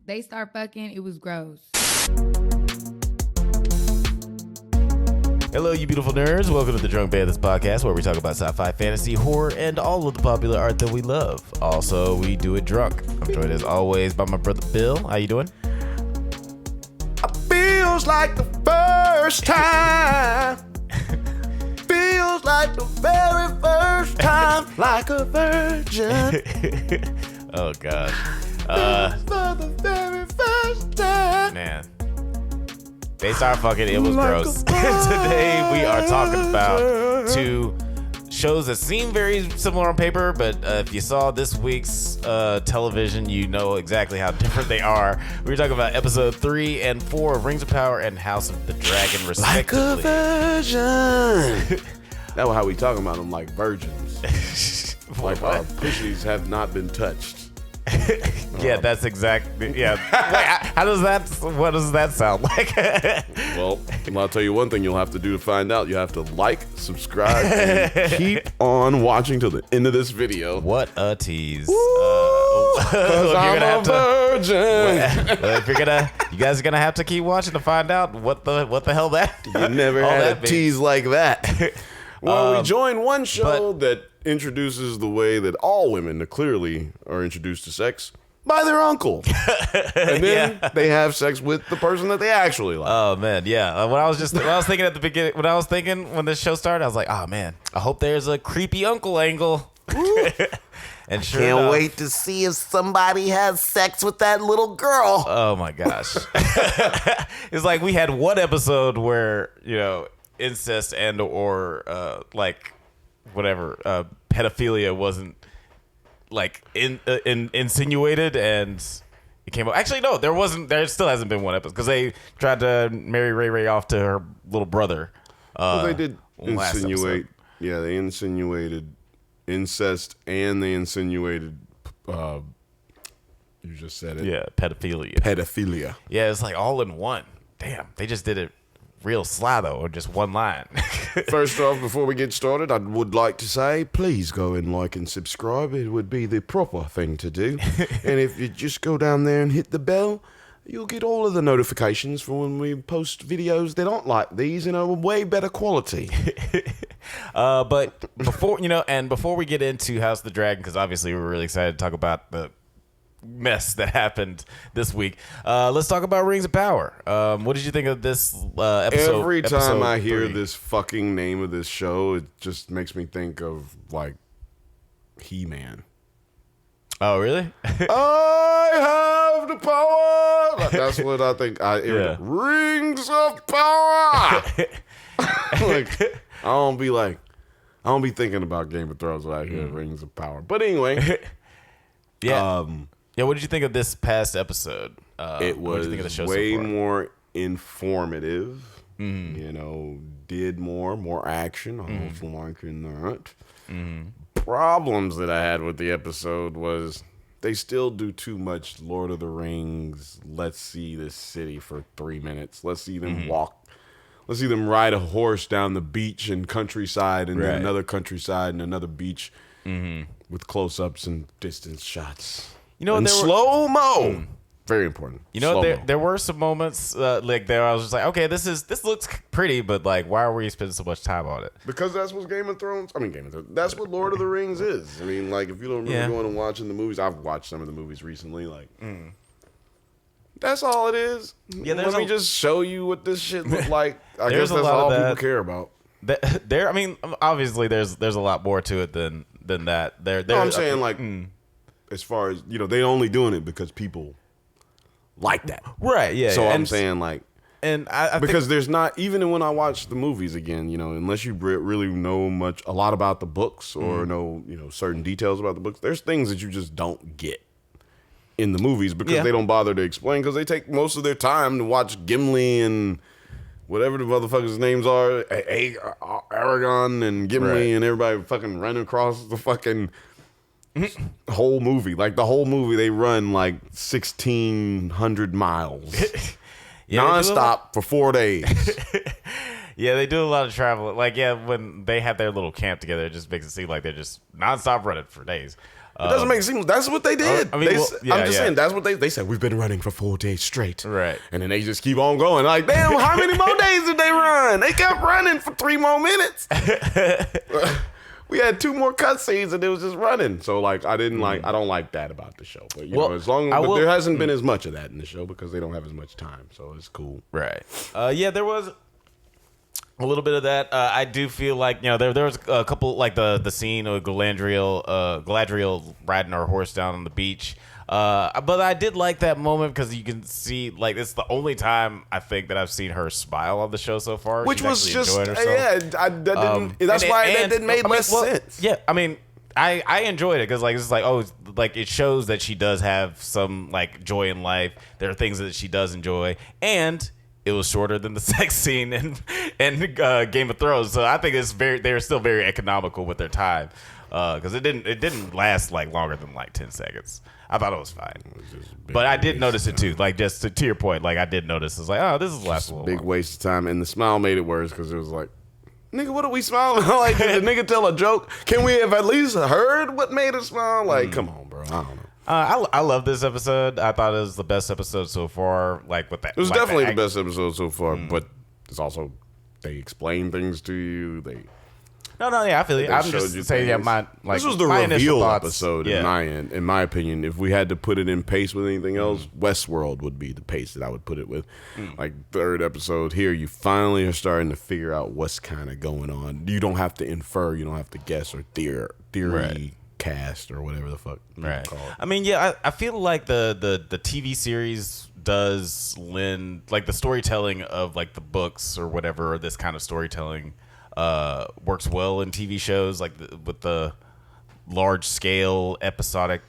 They start fucking. It was gross. Hello, you beautiful nerds. Welcome to the Drunk Banthas podcast, where we talk about sci-fi, fantasy, horror, and all of the popular art that we love. Also, we do it drunk. I'm joined as always by my brother Bill. How you doing? Feels like the first time. Feels like the very first time. Like a virgin. Oh, God. For the very first time. Man. They start fucking. It was gross. Today we are talking about two shows that seem very similar on paper, but if you saw this week's television, you know exactly how different they are. We were talking about episode 3 and 4 of Rings of Power and House of the Dragon, respectively. Like a virgin. That's how we talking about them, like virgins. Like our pussies have not been touched. Yeah, that's exactly. Yeah. Wait, how does that? What does that sound like? Well, I'll tell you one thing you'll have to do to find out. You have to like, subscribe, and keep on watching till the end of this video. What a tease! Because I'm a virgin. Well, if you guys are gonna have to keep watching to find out what the hell that. You never had a tease like that. Well, we joined one show that introduces the way that all women clearly are introduced to sex by their uncle. And then they have sex with the person that they actually like. Oh man, yeah. When I was thinking at the beginning, when this show started, I was like, oh man, I hope there's a creepy uncle angle. And sure Can't enough, wait to see if somebody has sex with that little girl. Oh my gosh. It's like we had one episode where, incest and or like whatever pedophilia wasn't like insinuated, and it came up. Actually, no, there still hasn't been one episode because they tried to marry Ray off to her little brother. Well, they did insinuate. Yeah, they insinuated incest and they insinuated. You just said it. Yeah, pedophilia. Yeah, it's like all in one. Damn, they just did it real sly though, or just one line. First off, before we get started, I would like to say, please go and like and subscribe. It would be the proper thing to do. And if you just go down there and hit the bell, you'll get all of the notifications for when we post videos that aren't like these in a way better quality. But before we get into House of the Dragon, because obviously we're really excited to talk about the mess that happened this week, let's talk about Rings of Power. What did you think of this episode? Every time I hear this fucking name of this show, it just makes me think of like He-Man. Oh, really? I have the power. That's what I think. Rings of Power. Like, I don't be thinking about Game of Thrones when I hear Rings of Power. But anyway, yeah. What did you think of this past episode? It was way more informative. Mm-hmm. Did more action. I was liking that. Mm-hmm. Problems that I had with the episode was they still do too much Lord of the Rings. Let's see this city for 3 minutes. Let's see them walk. Let's see them ride a horse down the beach and countryside, and then another countryside and another beach with close-ups and distance shots. And slow-mo. Very important. There were some moments like there I was just like, okay, this looks pretty, but like, why are we spending so much time on it? Because that's what Game of Thrones. That's what Lord of the Rings is. I mean, like, if you don't remember going and watching the movies, I've watched some of the movies recently. Like, that's all it is. Yeah, let me just show you what this shit looks like. I guess that's all people care about. Obviously, there's a lot more to it than that. I'm saying as far as they only doing it because people like that, right? Yeah. So I'm saying because there's not, even when I watch the movies again, unless you really know a lot about the books or know certain details about the books, there's things that you just don't get in the movies because they don't bother to explain, because they take most of their time to watch Gimli and whatever the motherfuckers' names are, Aragon and Gimli and everybody fucking running across the fucking whole movie. Like, the whole movie they run like 1,600 miles nonstop for 4 days. Yeah, they do a lot of travel. Like, when they have their little camp together, it just makes it seem like they're just nonstop running for days. It doesn't make it seem. That's what they did. I mean, I'm just saying that's what they said. We've been running for 4 days straight, Right. And then they just keep on going. Like, damn, how many more days did they run? They kept running for 3 more minutes. We had 2 more cutscenes and it was just running. So like, I don't like that about the show. But you know, there hasn't been as much of that in the show because they don't have as much time. So it's cool. Right. Yeah, there was a little bit of that. I do feel like, you know, there was a couple, like the scene of Galadriel riding her horse down on the beach. But I did like that moment because you can see, like, it's the only time I think that I've seen her smile on the show so far. Which was just, that's why that didn't make less sense. Yeah, I mean, I enjoyed it because, like, it's like, oh, like, it shows that she does have some, like, joy in life. There are things that she does enjoy, and it was shorter than the sex scene in Game of Thrones. So I think they're still very economical with their time because it didn't last like longer than like 10 seconds. I thought it was fine, but I did notice it too. Like, just to your point, like, I did notice. It's like, oh, this is last a little big long. waste of time, and the smile made it worse because it was like, nigga, what are we smiling? Like, did the nigga tell a joke? Can we have at least heard what made us smile? Like, come on, bro. I don't know. I love this episode. I thought it was the best episode so far. Like, with that, it was definitely the best episode so far. But it's also, they explain things to you. Yeah, I feel you. I'm just saying, this was the reveal episode in my opinion. If we had to put it in pace with anything else, Westworld would be the pace that I would put it with. Like, 3rd episode here, you finally are starting to figure out what's kind of going on. You don't have to infer, you don't have to guess or theory. Right. Cast or whatever the fuck right call it. I mean, yeah, I feel like the TV series does lend, like, the storytelling of, like, the books or whatever, or this kind of storytelling works well in TV shows, like with the large scale episodic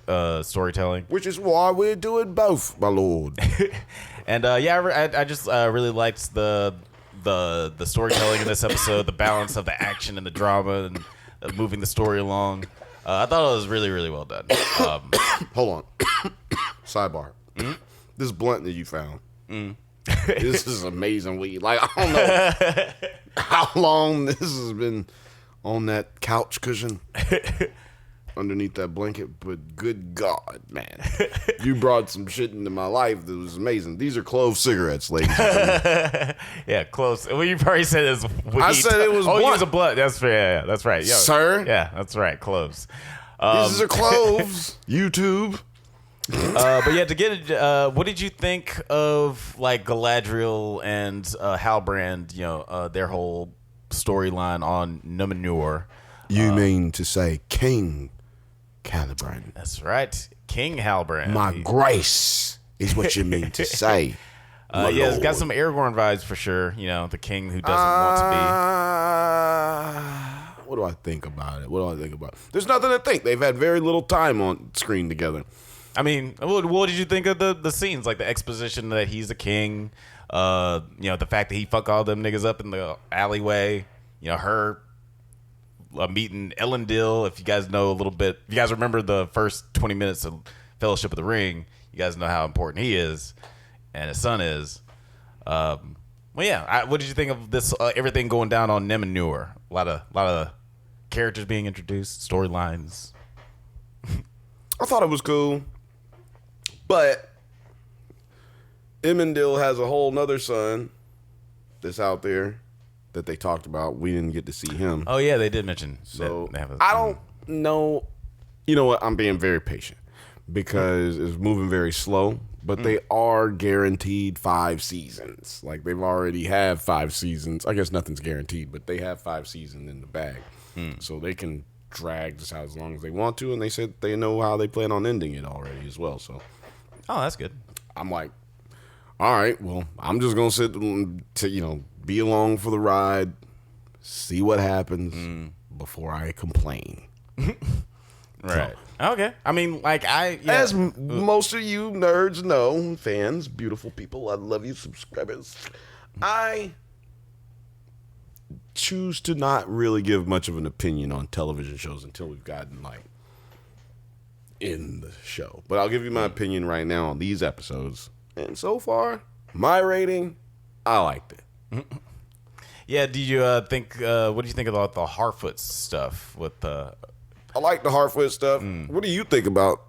storytelling, which is why we're doing both, my lord. And I just really liked the storytelling in this episode, the balance of the action and the drama and moving the story along. I thought it was really, really well done. Hold on. Sidebar. This blunt that you found. This is amazing weed. Like, I don't know how long this has been on that couch cushion underneath that blanket, but good God, man. You brought some shit into my life that was amazing. These are clove cigarettes, ladies and gentlemen. Yeah, close. Well, you probably said it was weed. I said it was blunt. Oh, it was a blunt. That's right. Yeah, that's right. Yo, sir? Yeah, that's right. Cloves. These are cloves. YouTube. But yeah, to get it, what did you think of, like, Galadriel and Halbrand, you know, their whole storyline on Numenor? You mean to say King Halbrand? That's right. King Halbrand. My grace is what you mean to say. Yeah, it's got some Aragorn vibes for sure. You know, the king who doesn't want to be. What do I think about it? There's nothing to think. They've had very little time on screen together. I mean, what did you think of the scenes? Like, the exposition that he's the king. You know, the fact that he fucked all them niggas up in the alleyway. You know, her meeting Elendil. If you guys know a little bit, if you guys remember the first 20 minutes of Fellowship of the Ring, you guys know how important he is and his son is. Well, yeah. What did you think of this? Everything going down on Numenor. A lot of characters being introduced, storylines. I thought it was cool, but Elendil has a whole nother son that's out there that they talked about. We didn't get to see him. Oh yeah, they did mention. So I don't know. You know what? I'm being very patient because it's moving very slow. But they are guaranteed 5 seasons. Like, they've already have 5 seasons. I guess nothing's guaranteed, but they have 5 seasons in the bag, so they can drag this out as long as they want to. And they said they know how they plan on ending it already as well. So, oh, that's good. I'm like, all right, well, I'm just gonna sit to be along for the ride, see what happens before I complain. Right. So, okay. I mean, like, as most of you nerds know, fans, beautiful people, I love you, subscribers. I choose to not really give much of an opinion on television shows until we've gotten, like, in the show. But I'll give you my opinion right now on these episodes. And so far, my rating, I liked it. Yeah, do you think? What do you think about the Harfoot stuff with I like the Hartfoot stuff. What do you think about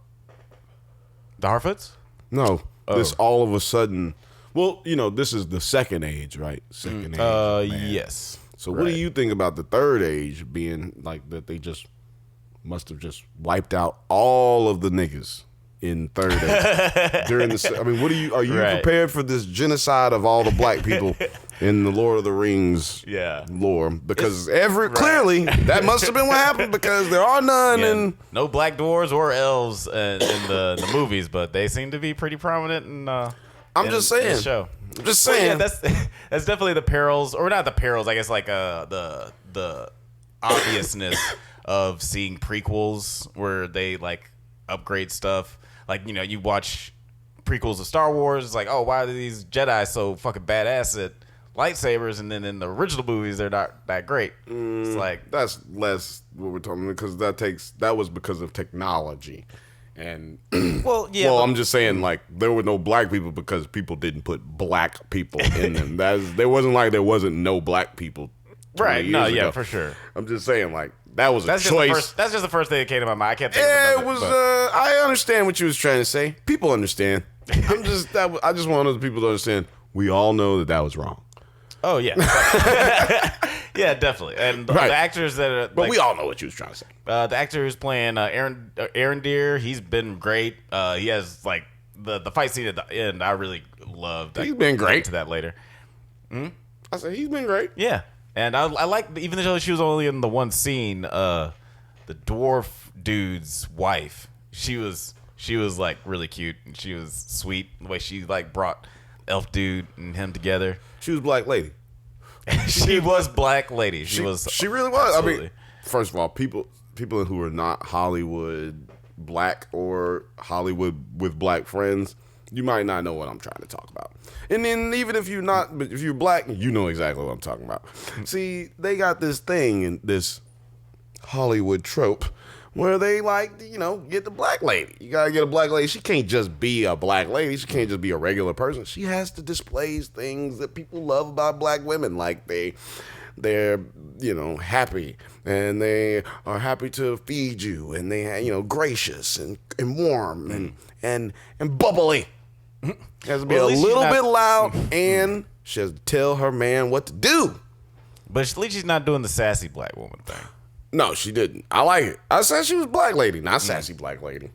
The Harfoots? No, this all of a sudden. Well, this is the second age, right? Second age. Man. Yes. So, what do you think about the third age being like that? They just must have just wiped out all of the niggas in third age during the. I mean, are you prepared for this genocide of all the black people in the Lord of the Rings lore? Because clearly that must have been what happened because there are none and no black dwarves or elves in the movies, but they seem to be pretty prominent in. I'm just saying. The show. I'm just saying. Well, yeah, that's definitely the perils, or not the perils. I guess like the obviousness of seeing prequels where they like upgrade stuff. Like, you watch prequels of Star Wars, it's like, oh, why are these Jedi so fucking badass at lightsabers? And then in the original movies, they're not that great. It's like that's less what we're talking about because that was because of technology. And I'm just saying, like, there were no black people because people didn't put black people in them. There wasn't like there wasn't no black people. Right? No, ago. yeah, for sure. I'm just saying, like, that was a choice. That's just the first thing that came to my mind. I can't think of it. I understand what you was trying to say. People understand. I just want other people to understand. We all know that was wrong. Oh yeah, yeah, definitely. And the actors that are, but we all know what you was trying to say. The actor who's playing Aaron Deer, he's been great. He has like the fight scene at the end. I really loved. He's been great. I'll get to that later. I said he's been great. Yeah, and I like even though she was only in the one scene. The dwarf dude's wife, she was like really cute and she was sweet. The way she like brought elf dude and him together. She was black lady. She was black lady. She really was. Absolutely. I mean, first of all, people who are not Hollywood black or Hollywood with black friends, you might not know what I'm trying to talk about. And then even if you're not, but if you're black, you know exactly what I'm talking about. See, they got this thing and this Hollywood trope where they like, get the black lady. You gotta get a black lady. She can't just be a black lady. She can't just be a regular person. She has to display things that people love about black women. Like they're happy and they are happy to feed you and they gracious and warm and bubbly. She has to be a little bit loud and she has to tell her man what to do. But at least she's not doing the sassy black woman thing. No, she didn't. I like it. I said she was black lady, not sassy black lady.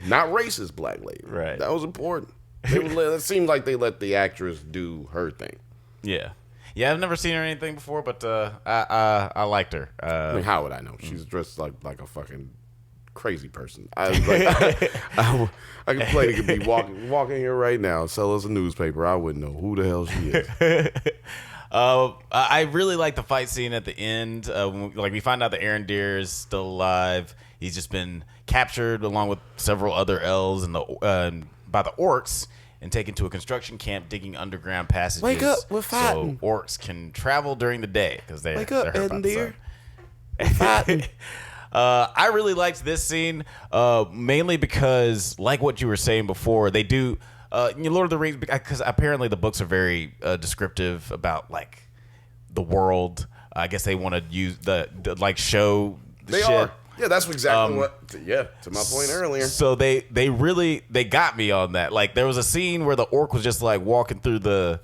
Not racist black lady. Right. That was important. It seemed like they let the actress do her thing. Yeah. Yeah, I've never seen her in anything before, but I liked her. I mean, how would I know? She's dressed like a fucking crazy person. I was like, I could play. Could be walking here right now, sell us a newspaper. I wouldn't know who the hell she is. I really like the fight scene at the end. We find out that Aaron Deer is still alive. He's just been captured along with several other elves by the orcs and taken to a construction camp digging underground passages. Wake up, we're fighting. So orcs can travel during the day because they're wake up, hurt Aaron by the Deer. sun. We're fighting. I really liked this scene mainly because, like what you were saying before, they do. Lord of the Rings, because apparently the books are very descriptive about like the world. I guess they want to use the show the they shit. Are. Yeah, that's exactly what. Yeah, to my point earlier. So they got me on that. Like there was a scene where the orc was just like walking through the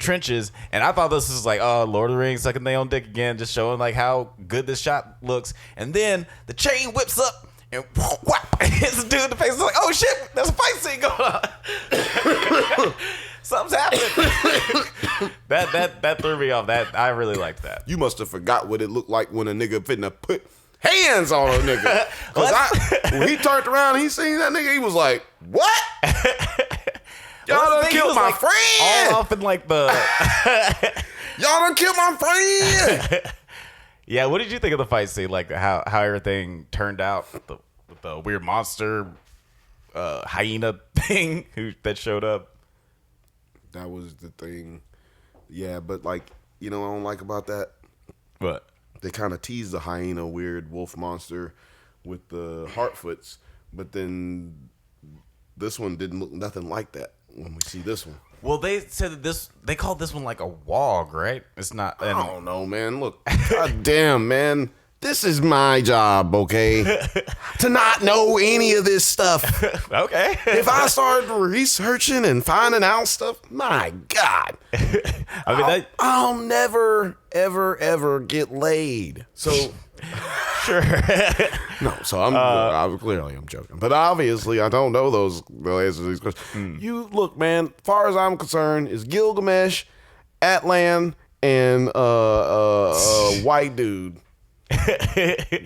trenches, and I thought this was like, oh, Lord of the Rings sucking their own dick again, just showing like how good this shot looks. And then the chain whips up. And whap, hits the dude in the face. It's like, oh shit, there's a fight scene going on. Something's happening. that threw me off. That I really liked that. You must have forgot what it looked like when a nigga finna put hands on a nigga. When he turned around, he seen that nigga. He was like, "What? Y'all done killed my friend." All off in like the. Y'all done killed my friend. Yeah, what did you think of the fight scene? Like how everything turned out with the weird monster hyena thing that showed up. That was the thing. Yeah, but like, I don't like about that. What? They kind of teased the hyena weird wolf monster with the Hartfoots, but then this one didn't look nothing like that when we see this one. Well, they said that they called this one like a wog, right? It's not. I don't know, man. Look, god damn, man. This is my job, okay? To not know any of this stuff. Okay. If I start researching and finding out stuff, my God. I'll never, ever, ever get laid. So... Sure. No, so I'm clearly I'm joking, but obviously I don't know the answers to these questions. You look, man. Far as I'm concerned, is Gilgamesh, Atlan, and white dude,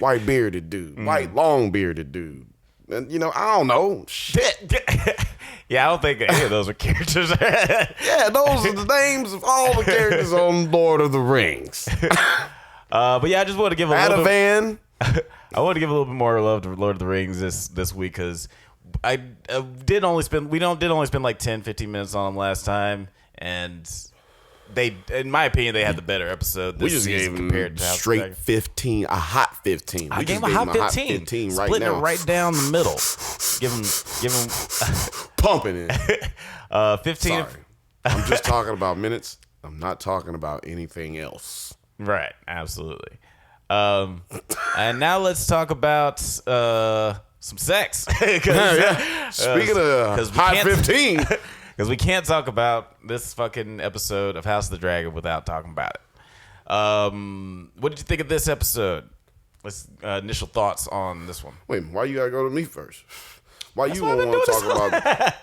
white bearded dude, white long bearded dude, and I don't know shit. Yeah, I don't think any of those are characters. Yeah, those are the names of all the characters on Lord of the Rings. But yeah, I just want to give a little bit. Adavan. I want to give a little bit more love to Lord of the Rings this week because we did only spend like 10, 15 minutes on them last time, and they, in my opinion, they had the better episode. This We just season gave compared them to straight 15, a hot 15. I We gave just him a hot 15, right splitting now. it right down the middle. Give him Pumping it. 15. Sorry. I'm just talking about minutes. I'm not talking about anything else. Right, absolutely. And now let's talk about some sex. Speaking of hot 15. Because we can't talk about this fucking episode of House of the Dragon without talking about it. What did you think of this episode? Let's initial thoughts on this one. Wait, why you gotta go to me first? Why That's you what don't I've want been to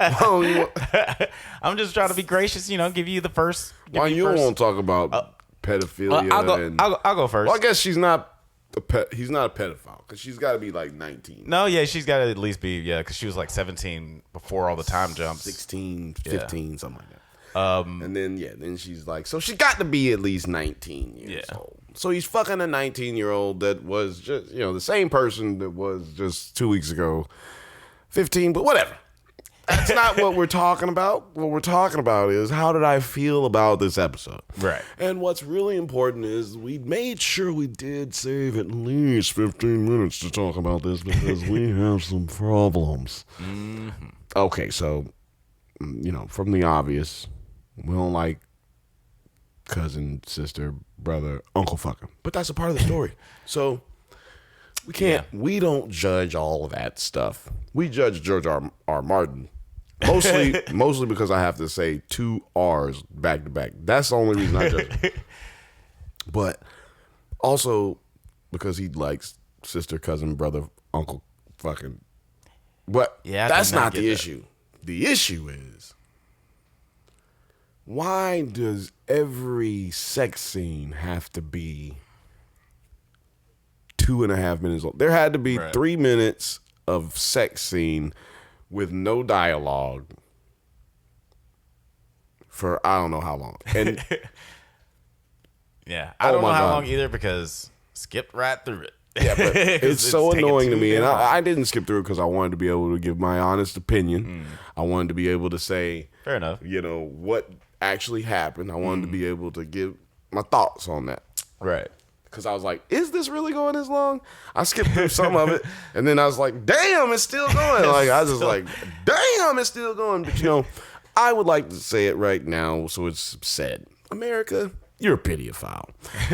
talk about? I'm just trying to be gracious, give you the first. Why you don't want to talk about pedophilia? I'll go first. Well, I guess she's not a pet. He's not a pedophile because she's got to be like 19. No, yeah, she's got to at least be, because she was like 17 before all the time jumps. 16, 15, something like that. And then she's like, so she got to be at least 19 years old. So he's fucking a 19-year-old that was just, the same person that was just 2 weeks ago, 15, but whatever. That's not what we're talking about. What we're talking about is how did I feel about this episode? Right. And what's really important is we made sure we did save at least 15 minutes to talk about this because we have some problems. Mm-hmm. Okay, so, from the obvious, we don't like cousin, sister, brother, uncle fucking. But that's a part of the story. So we can't, we don't judge all of that stuff. We judge George R. Martin. Mostly because I have to say 2 R's back to back. That's the only reason I judge him. But also because he likes sister, cousin, brother, uncle fucking. But that's not the issue. The issue is, why does every sex scene have to be 2.5 minutes long? There had to be 3 minutes of sex scene with no dialogue for I don't know how long. And I don't know how long either because skipped right through it. Yeah, but it's so annoying to me. And I didn't skip through it because I wanted to be able to give my honest opinion. I wanted to be able to say, fair enough, what actually happened. I wanted to be able to give my thoughts on that. Right. Because I was like, is this really going this long? I skipped through some of it. And then I was like, damn, it's still going. Damn, it's still going. But, I would like to say it right now so it's said. America, you're a pedophile.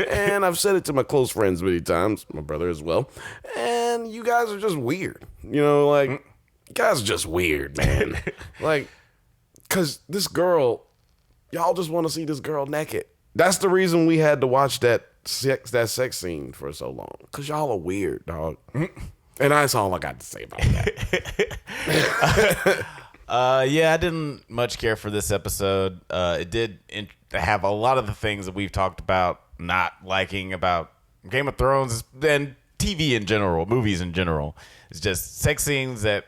And I've said it to my close friends many times, my brother as well. And you guys are just weird. You guys are just weird, man. Because this girl, y'all just want to see this girl naked. That's the reason we had to watch that sex scene for so long. Because y'all are weird, dog. And that's all I got to say about that. I didn't much care for this episode. It did have a lot of the things that we've talked about not liking about Game of Thrones and TV in general, movies in general. It's just sex scenes that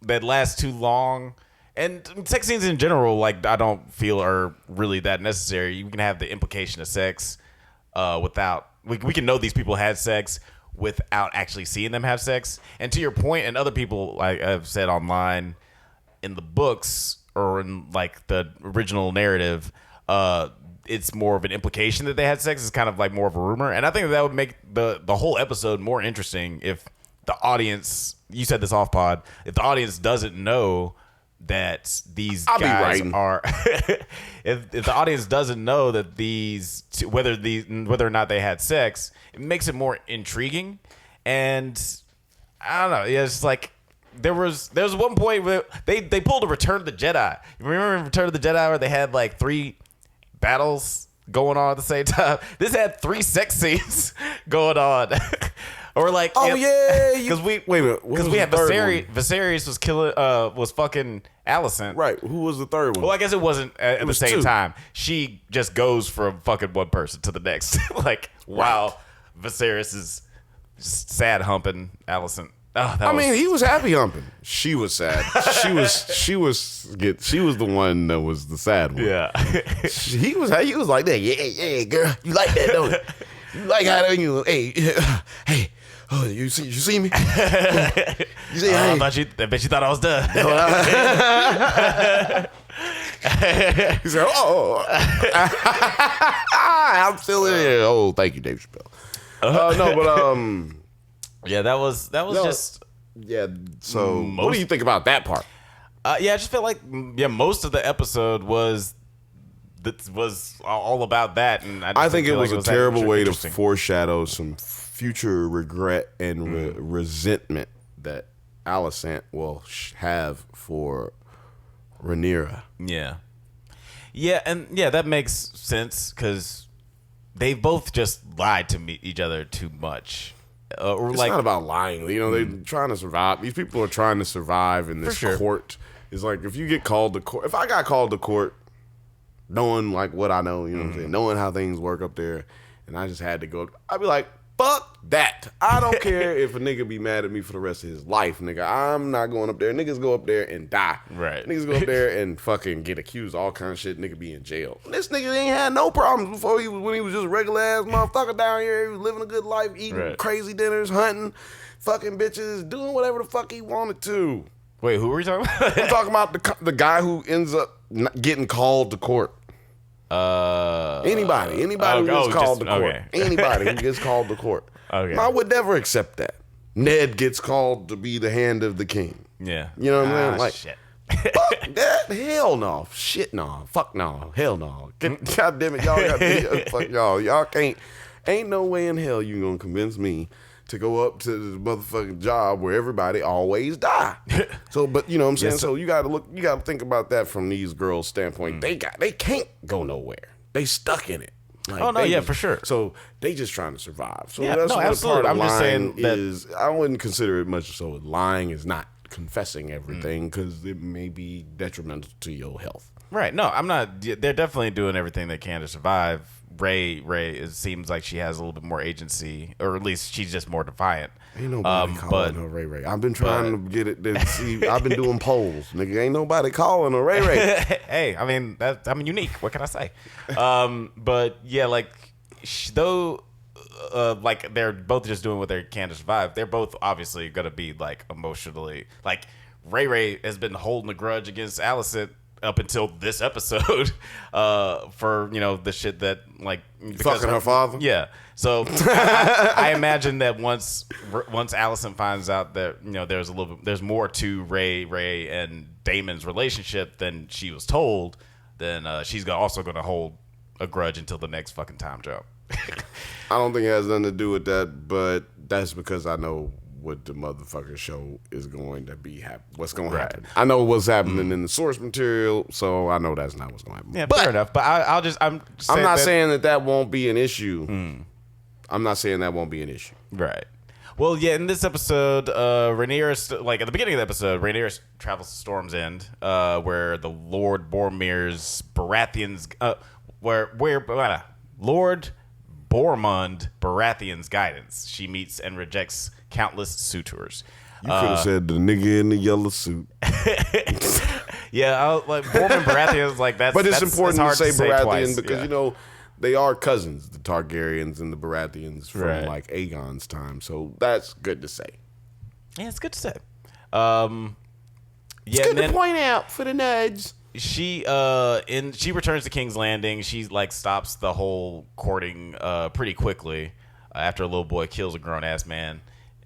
last too long. And sex scenes in general, I don't feel are really that necessary. You can have the implication of sex without... We can know these people had sex without actually seeing them have sex. And to your point, and other people I've said online, in the books or in the original narrative, it's more of an implication that they had sex. It's kind of more of a rumor. And I think that would make the whole episode more interesting if the audience... You said this off pod. If the audience doesn't know that these I'll be guys writing. are. if the audience doesn't know that whether or not they had sex, it makes it more intriguing. And I don't know. Yeah, it's like there was one point where they pulled a Return of the Jedi. You remember in Return of the Jedi where they had like 3 battles going on at the same time? This had 3 sex scenes going on. Or like, because wait a minute, because we had Viserys was fucking Alicent. Right. Who was the third one? Well, I guess it wasn't at the same 2. time. She just goes from fucking one person to the next. Like, wow, Viserys is just sad humping Alicent. Oh, he was happy humping. She was sad. she was the one that was the sad one. Yeah. he was like that. Yeah, girl, you like that, don't you? You like how you? Hey. Oh, you see me? You see, I bet you thought I was done. He said, "Oh, I'm still in here." Oh, thank you, Dave Chappelle. No, but yeah, that was just yeah. So, what do you think about that part? Yeah, I just feel like most of the episode was all about that, and I think it was like a terrible way to interesting. foreshadow some future regret and resentment that Alicent will have for Rhaenyra. Yeah, and that makes sense because they both just lied to each other too much. It's not about lying. You know, they're trying to survive. These people are trying to survive in this court. It's like if you get called to court. If I got called to court, knowing like what I know, you know what I'm saying, knowing how things work up there, and I just had to go, I'd be like, fuck that. I don't care if a nigga be mad at me for the rest of his life, nigga. I'm not going up there. Niggas go up there and die. Right. Niggas go up there and fucking get accused of all kind of shit. Nigga be in jail. This nigga ain't had no problems before when he was just a regular ass motherfucker down here. He was living a good life, eating crazy dinners, hunting, fucking bitches, doing whatever the fuck he wanted to. Wait, who were you talking about? I'm talking about the guy who ends up getting called to court. Anybody who gets called to court. Okay. Anybody who gets called to court. Okay. I would never accept that. Ned gets called to be the hand of the king. Yeah. You know what I'm saying? Like, shit. fuck that. Hell no. Shit no. Fuck no. Hell no. God damn it. Y'all got fuck y'all. Y'all can't. Ain't no way in hell you gonna convince me to go up to the motherfucking job where everybody always die. So, but you know what I'm saying? Yes, so you gotta think about that from these girls' standpoint. They can't go nowhere. They stuck in it. Like, for sure. So they just trying to survive. So Yeah, that's no, what absolutely. part of I'm just lying saying that- is. I wouldn't consider it much so. Lying is not confessing everything because it may be detrimental to your health. Right. No, I'm not. They're definitely doing everything they can to survive. Ray, it seems like she has a little bit more agency, or at least she's just more defiant. Ain't nobody calling her Ray. I've been trying to get it to see. I've been doing polls, nigga. Ain't nobody calling her Ray. Hey, I mean, I'm unique. What can I say? But yeah, like though, like they're both just doing what they can to survive. They're both obviously gonna be like emotionally, like Ray has been holding a grudge against Alicent up until this episode for the shit that like Fucking her father. Yeah. So I imagine that once Alicent finds out that there's more to Ray and Damon's relationship than she was told, then she's also going to hold a grudge until the next fucking time jump. I don't think it has nothing to do with that, but that's because I know what the motherfucker show is going to be what's going to happen. I know what's happening in the source material, so I know that's not what's going to happen. Yeah, but fair enough. But I'm not saying that won't be an issue. I'm not saying that won't be an issue. Right. Well, yeah, in this episode, Rhaenyra, like at the beginning of the episode, Rhaenyra travels to Storm's End, where the Lord Boromir's Baratheon's, where Lord Bormund Baratheon's guidance. She meets and rejects countless suitors. You could have said the nigga in the yellow suit. Yeah, like Bormund Baratheon's like that's. But it's that's important hard to say Baratheon twice. because they are cousins, the Targaryens and the Baratheons from Right. like Aegon's time. So that's good to say. Yeah, it's good to say. It's good to point out for the nerds. She she returns to King's Landing. She like stops the whole courting pretty quickly after a little boy kills a grown ass man,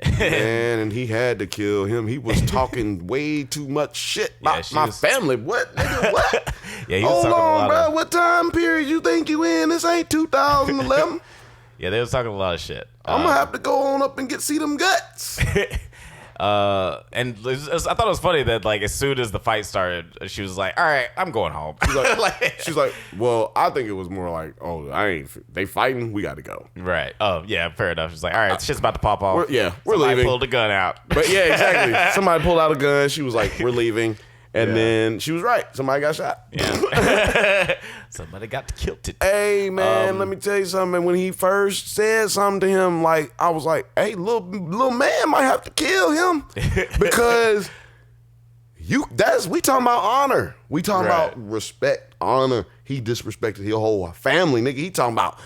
Man, and he had to kill him. He was talking way too much shit about my family. What, nigga, what? Yeah, he was Hold talking a on, lot bro. of... What time period you think you in? This ain't 2011. Yeah, they was talking a lot of shit. I'm going to have to go on up and see them guts. And I thought it was funny that like as soon as the fight started, she was like, "All right, I'm going home." She's like, well, I think it was more like, oh, they fighting, we got to go. Right. Oh, yeah, fair enough. She's like, "All right, shit's about to pop off." We're Somebody leaving. pulled the gun out. But yeah, exactly. Somebody pulled out a gun. She was like, we're leaving. And then she was right. Somebody got shot. Yeah. Somebody got killed. Hey, man, let me tell you something. When he first said something to him, like, I was like, hey, little man might have to kill him. Because we talking about honor. We talking about respect, honor. He disrespected his whole family, nigga. He talking about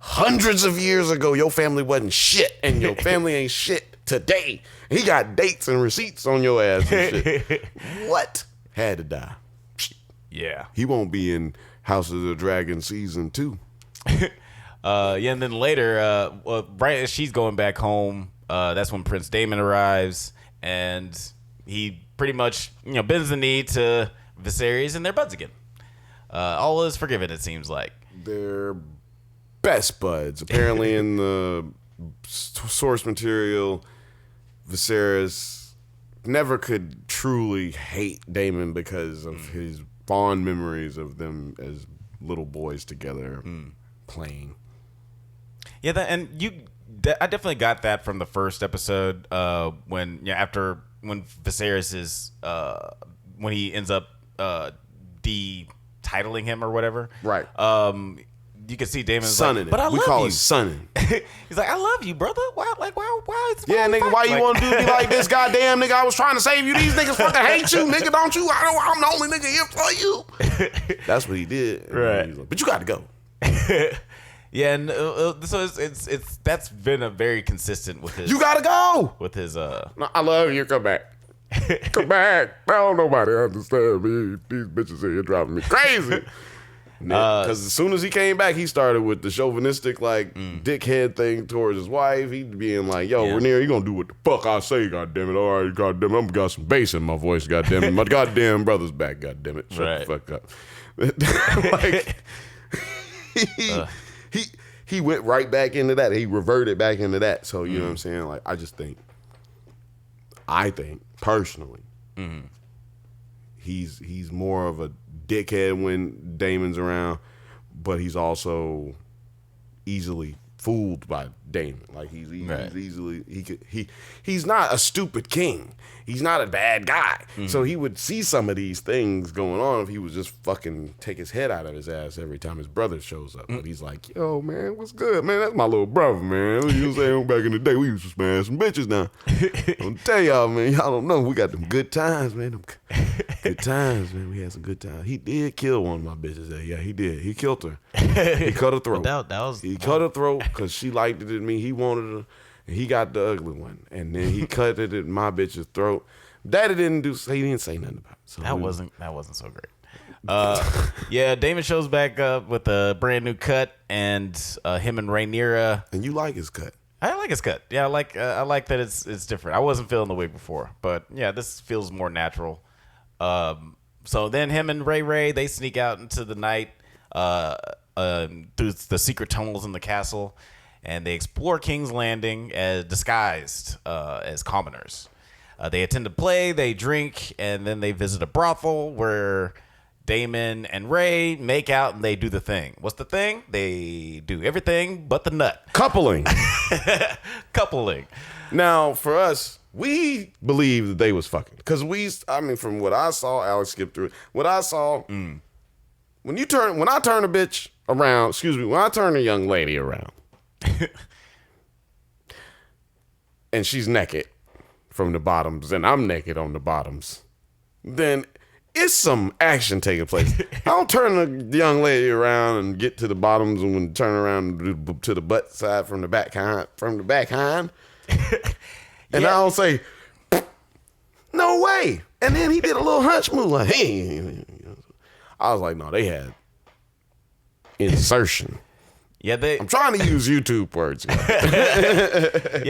hundreds of years ago, your family wasn't shit, and your family ain't shit today. He got dates and receipts on your ass and shit. What? Had to die. Yeah. He won't be in House of the Dragon season 2. And then later, right as she's going back home, that's when Prince Daemon arrives, and he pretty much, bends the knee to Viserys, and they're buds again. All is forgiven, it seems like. They're best buds. Apparently, in the source material, Viserys never could truly hate Daemon because of his fond memories of them as little boys together playing. Yeah, I definitely got that from the first episode when Viserys is when he ends up de-titling him or whatever. Right. You can see Damon's sunning like, but I love you. We call it sunning. He's like, I love you, brother. Why? Yeah, nigga, why you want to do me like this? Goddamn, nigga, I was trying to save you. These niggas fucking hate you, nigga, don't you? I'm the only nigga here for you. That's what he did. And right. He was like, but you got to go. Yeah, and so it's that's been a very consistent with his. You got to go. With his. No, I love you. Come back. Come back. Don't nobody understand me. These bitches here driving me crazy. Because as soon as he came back, he started with the chauvinistic, dickhead thing towards his wife. He'd being like, yo, Rhaenyra, you gonna do what the fuck I say, goddammit. All right, goddammit. I'm got some bass in my voice, goddammit. My goddamn brother's back, goddammit. Shut the fuck up. He went right back into that. He reverted back into that. So, you know what I'm saying? Like, I think, personally, he's more of a dickhead when Damon's around, but he's also easily fooled by Daemon. Like he's easily he's not a stupid king. He's not a bad guy. So he would see some of these things going on if he was just fucking take his head out of his ass every time his brother shows up. But he's like, yo, man, what's good, man? That's my little brother, man. You know what I'm saying? Back in the day, we used to smash some bitches now. I'm tell y'all, man, y'all don't know. We got them good times, man. Them good times, man. We had some good times. He did kill one of my bitches. Yeah, he did. He killed her. He cut her throat. He cut her throat because she liked it in me. He wanted her. And he got the ugly one. And then he cut it in my bitch's throat. Daddy didn't he didn't say nothing about it. So that wasn't so great. Yeah, Daemon shows back up with a brand new cut, and him and Rhaenyra. And you like his cut? I like his cut. Yeah, I like that it's different. I wasn't feeling the way before, but yeah, this feels more natural. So then him and Ray they sneak out into the night through the secret tunnels in the castle, and they explore King's Landing as disguised as commoners. They attend a play, they drink, and then they visit a brothel where Daemon and Ray make out and they do the thing. What's the thing? They do everything but the nut. Coupling. Coupling. Now, for us, we believe that they was fucking. Because from what I saw, Alex skipped through it. What I saw, when I turn a bitch around, when I turn a young lady around, and she's naked from the bottoms, and I'm naked on the bottoms, then it's some action taking place. I don't turn the young lady around and get to the bottoms and when turn around to the butt side from the backhand. And I don't say, no way. And then he did a little hunch move like, hey. I was like, no, they had insertion. Yeah, I'm trying to use YouTube words. I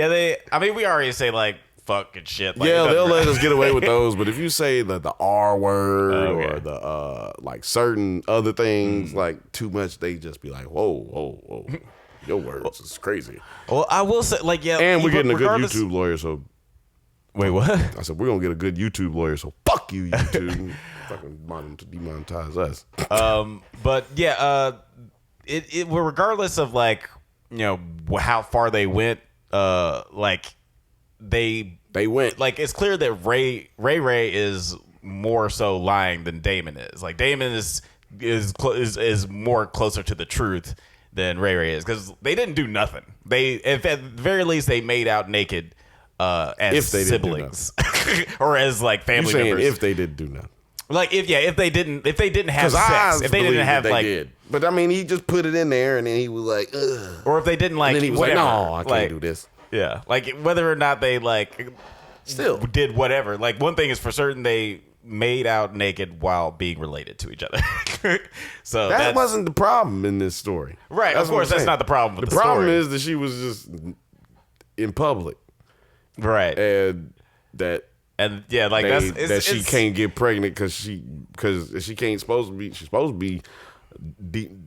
mean, we already say like fuck and shit. Like, yeah, they'll let us get away with those. But if you say the R word Okay. or the like certain other things like too much, they just be like, whoa. Your words is crazy. Well, I will say, like, yeah, And we're getting a good regardless- YouTube lawyer, so Wait, what? I said we're gonna get a good YouTube lawyer, so fuck you, YouTube. Fucking demonetize us. But yeah, well, regardless of like, you know, how far they went, like they went like it's clear that Ray is more so lying than Damon is. Like Damon is more closer to the truth than Ray is, because they didn't do nothing. If at the very least they made out naked as If they didn't do siblings or as like family saying members. if they did do nothing. Like if they didn't have I sex, if they believe didn't have that they like, did. But I mean, he just put it in there, and then he was like, ugh. or if they didn't like, And then he was whatever, like, no, I can't like, do this. Yeah, like whether or not they like Still did whatever. Like one thing is for certain, they made out naked while being related to each other. So that wasn't the problem in this story. Right, That's of what course, I'm that's saying. not the problem with the problem story. is that she was just in public, right, and that yeah, like she can't get pregnant because she can't she's supposed to be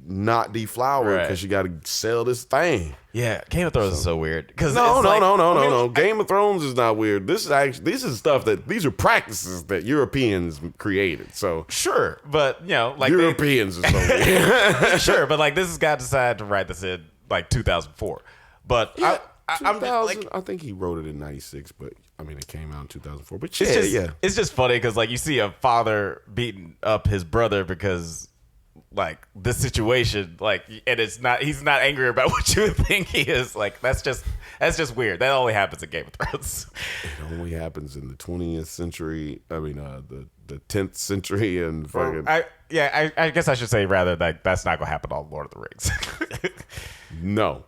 not deflowered because Right. she got to sell this thing. Yeah, Game of Thrones is so weird. Because No. Game of Thrones is not weird. This is stuff these are practices that Europeans created. So sure, but you know, like Europeans is so weird. sure, but like this guy decided to write this in like 2004. But I'm just, like, I think he wrote it in '96, but I mean it came out in 2004. But it's just funny because like you see a father beating up his brother because like this situation, like, and he's not angry about what you would think he is. Like that's just weird. That only happens in Game of Thrones. It only happens in the 20th century. I mean, the 10th century and fucking. I guess I should say rather like that's not gonna happen on Lord of the Rings. No,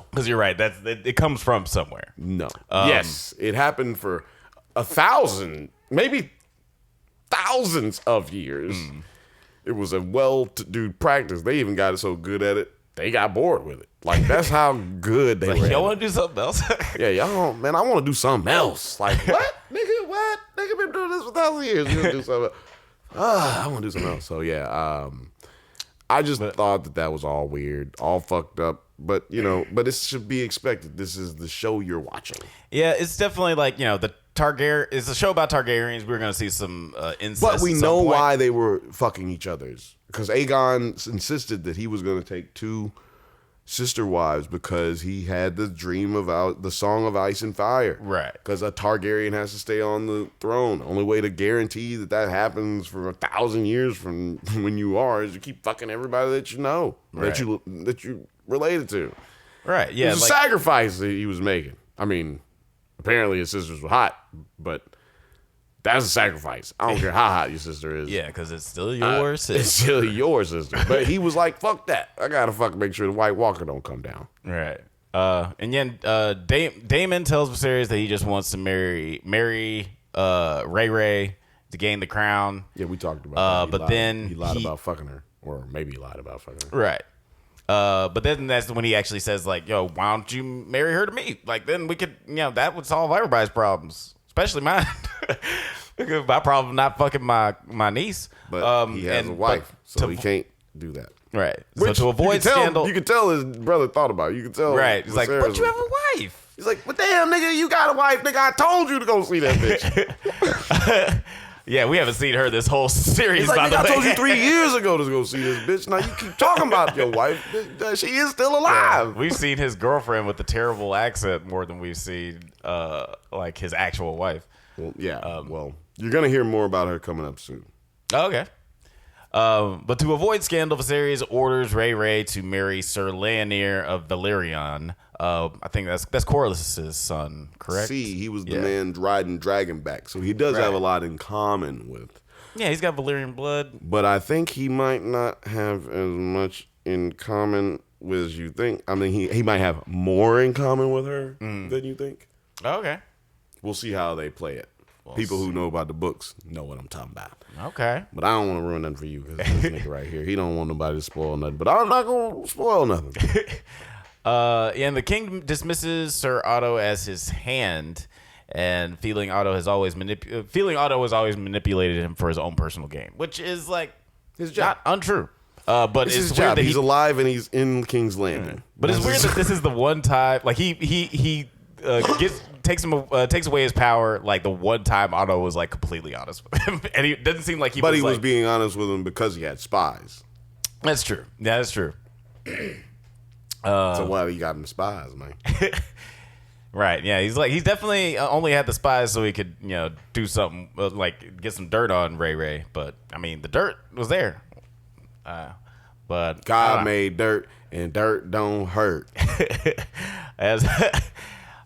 Because you're right. It comes from somewhere. no. Yes, it happened for 1,000, maybe thousands of years. It was a well-to-do practice. They even got it so good at it, they got bored with it. Like that's how good they were. Y'all want to do something else? Yeah, y'all, man, I want to do something else. Like what, nigga? What, nigga? Been doing this for 1,000 years. You want to do something else? I want to do something else. So yeah, I just thought that was all weird, all fucked up. But but it should be expected. This is the show you're watching. Yeah, it's definitely like the Targaryen. It's a show about Targaryens. We're gonna see some incest. But we at some know point. why they were fucking each other's, because Aegon insisted that he was going to take 2 sister wives because he had the dream of the Song of Ice and Fire. Right. Because a Targaryen has to stay on the throne. The only way to guarantee that happens for 1,000 years from when you are is you keep fucking everybody that you know, Right. that you related to. Right. Yeah. It was a sacrifice that he was making. I mean, apparently his sisters were hot, but that's a sacrifice. I don't care how hot your sister is. yeah, because it's still yours. It's still your sister. But he was like, fuck that. I gotta fucking make sure the White Walker don't come down. Right. And then Damon tells Viserys that he just wants to marry Ray to gain the crown. Yeah, we talked about that. But then he lied about fucking her. Or maybe he lied about fucking her. Right. But then that's when he actually says like, yo, why don't you marry her to me? Like then we could, that would solve everybody's problems, especially mine. My problem not fucking my niece. But he has a wife, so he can't do that. Right. Which so to avoid scandal. You could tell his brother thought about it. You could tell. Right. He's like, Viserys but you have a wife. He's like, but damn, nigga, you got a wife. Nigga, I told you to go see that bitch. Yeah, we haven't seen her this whole series, He's like, by the nigga, way. I told you 3 years ago to go see this bitch. Now you keep talking about your wife. She is still alive. We've seen his girlfriend with the terrible accent more than we've seen like his actual wife. Well, yeah. Well, you're gonna hear more about her coming up soon. Okay. But to avoid scandal, Viserys orders Ray to marry Sir Leonir of Valyrian. I think that's Corlys' son, correct? See, he was the Yeah. man riding Dragonback, so he does have a lot in common with. Yeah, he's got Valyrian blood. But I think he might not have as much in common with as you think. I mean, he might have more in common with her than you think. Okay. We'll see how they play it. People who know about the books know what I'm talking about. Okay. But I don't want to ruin nothing for you because this nigga right here, he don't want nobody to spoil nothing. But I'm not going to spoil nothing. And the king dismisses Sir Otto as his hand, and feeling Otto has always manipulated him for his own personal gain, which is like His job. not untrue. But It's it's his weird job. that He's alive and he's in King's Landing. But it's weird that this is the one time, like he takes away his power, like the one time Otto was like completely honest with him, and he doesn't seem like he. But was he was like, being honest with him because he had spies. That's true. Yeah, that's true. So why he got him spies, man? Right. Yeah. He's definitely only had the spies so he could do something like get some dirt on Ray. But I mean the dirt was there. But God made dirt, and dirt don't hurt.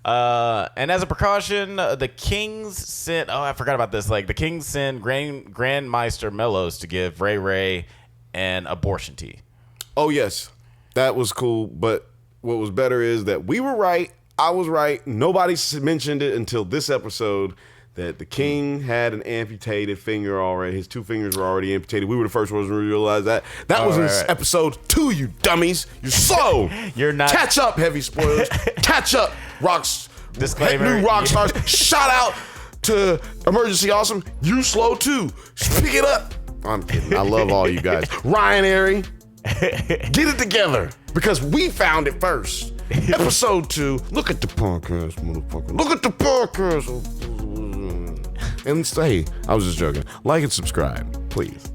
and as a precaution, the kings sent. Oh, I forgot about this. Like the kings sent Grand Maester Mellos to give Ray an abortion tea. Oh yes, that was cool. But what was better is that we were right. I was right. Nobody mentioned it until this episode that the king had an amputated finger already. His 2 fingers were already amputated. We were the first ones to realize that. That was in episode 2, you dummies. You're slow. You're not. Catch up, heavy spoilers. Catch up, rocks. Disclaimer. New rock stars. Shout out to Emergency Awesome. You slow too. Pick it up. I'm kidding. I love all you guys. Ryan Airy, get it together because we found it first. Episode 2. Look at the podcast, motherfucker. Look at the podcast. And say, I was just joking. Like and subscribe, please.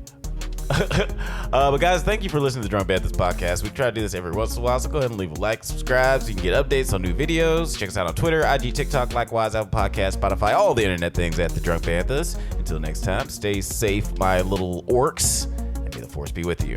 But guys, thank you for listening to the Drunk Banthas podcast. We try to do this every once in a while, so go ahead and leave a like, subscribe, so you can get updates on new videos. Check us out on Twitter, IG, TikTok, likewise, Apple Podcasts, Spotify, all the internet things at the Drunk Banthas. Until next time, stay safe, my little orcs, and may the force be with you.